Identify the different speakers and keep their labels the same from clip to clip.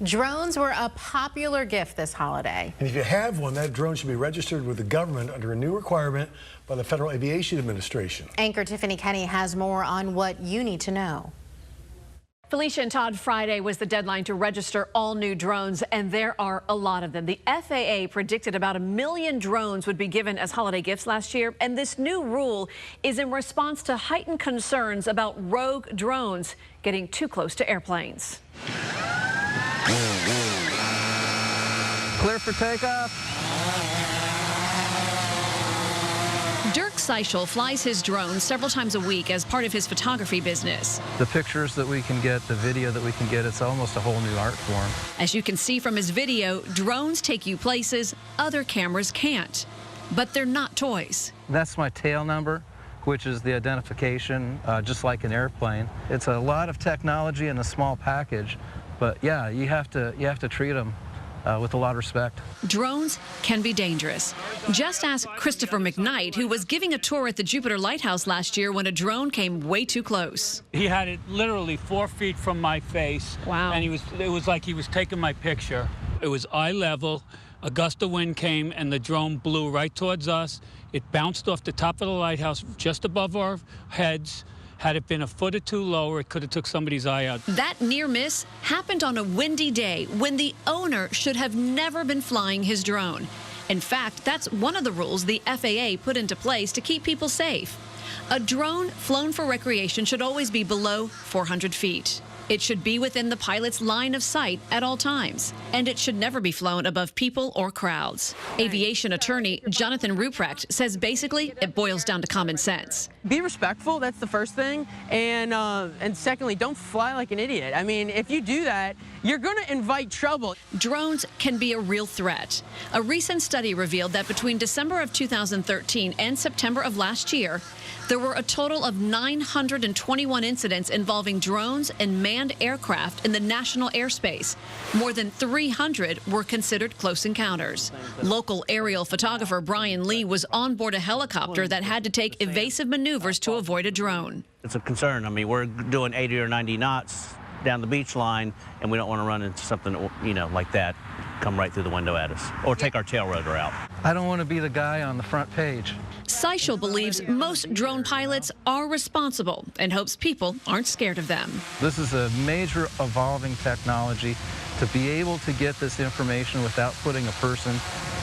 Speaker 1: Drones were a popular gift this holiday.
Speaker 2: And if you have one, that drone should be registered with the government under a new requirement by the Federal Aviation Administration.
Speaker 1: Anchor Tiffany Kenney has more on what you need to know.
Speaker 3: Felicia and Todd, Friday was the deadline to register all new drones, and there are a lot of them. The FAA predicted about 1 million drones would be given as holiday gifts last year, and this new rule is in response to heightened concerns about rogue drones getting too close to airplanes.
Speaker 4: Clear for takeoff.
Speaker 3: Dirk Seichel flies his drone several times a week as part of his photography business.
Speaker 4: The pictures that we can get, the video that we can get, it's almost a whole new art form.
Speaker 3: As you can see from his video, drones take you places other cameras can't. But they're not toys.
Speaker 4: That's my tail number, which is the identification, just like an airplane. It's a lot of technology in a small package, but yeah, you have to treat them with a lot of respect.
Speaker 3: Drones can be dangerous. Just ask Christopher McKnight, who was giving a tour at the Jupiter Lighthouse last year when a drone came way too close.
Speaker 5: He had it literally 4 feet from my face.
Speaker 3: Wow.
Speaker 5: And it was like he was taking my picture. It was eye level. A gust of wind came and the drone blew right towards us. It bounced off the top of the lighthouse just above our heads. Had it been a foot or two lower, it could have took somebody's eye out.
Speaker 3: That near miss happened on a windy day when the owner should have never been flying his drone. In fact, that's one of the rules the FAA put into place to keep people safe. A drone flown for recreation should always be below 400 feet. It should be within the pilot's line of sight at all times, and it should never be flown above people or crowds. Aviation attorney Jonathan Ruprecht says basically it boils down to common sense.
Speaker 6: Be respectful, that's the first thing, and secondly, don't fly like an idiot. I mean, if you do that, you're going to invite trouble.
Speaker 3: Drones can be a real threat. A recent study revealed that between December of 2013 and September of last year, there were a total of 921 incidents involving drones and manned aircraft in the national airspace. More than 300 were considered close encounters. Local aerial photographer Brian Lee was on board a helicopter that had to take evasive maneuvers to avoid a drone.
Speaker 7: It's a concern. I mean, we're doing 80 or 90 knots down the beach line, and we don't want to run into something, like that come right through the window at us, or take our tail rotor out.
Speaker 4: I don't want to be the guy on the front page.
Speaker 3: Seichel believes most drone pilots are responsible and hopes people aren't scared of them.
Speaker 4: This is a major evolving technology. To be able to get this information without putting a person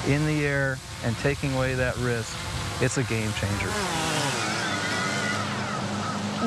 Speaker 4: in the air and taking away that risk, it's a game changer.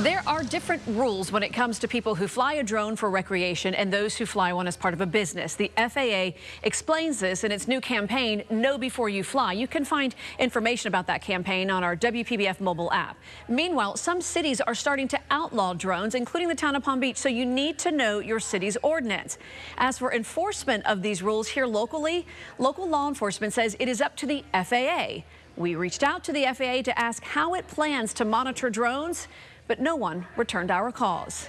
Speaker 3: There are different rules when it comes to people who fly a drone for recreation and those who fly one as part of a business. The FAA explains this in its new campaign, Know Before You Fly. You can find information about that campaign on our WPBF mobile app. Meanwhile, some cities are starting to outlaw drones, including the town of Palm Beach, so you need to know your city's ordinance. As for enforcement of these rules here locally, local law enforcement says it is up to the FAA. We reached out to the FAA to ask how it plans to monitor drones, but no one returned our calls.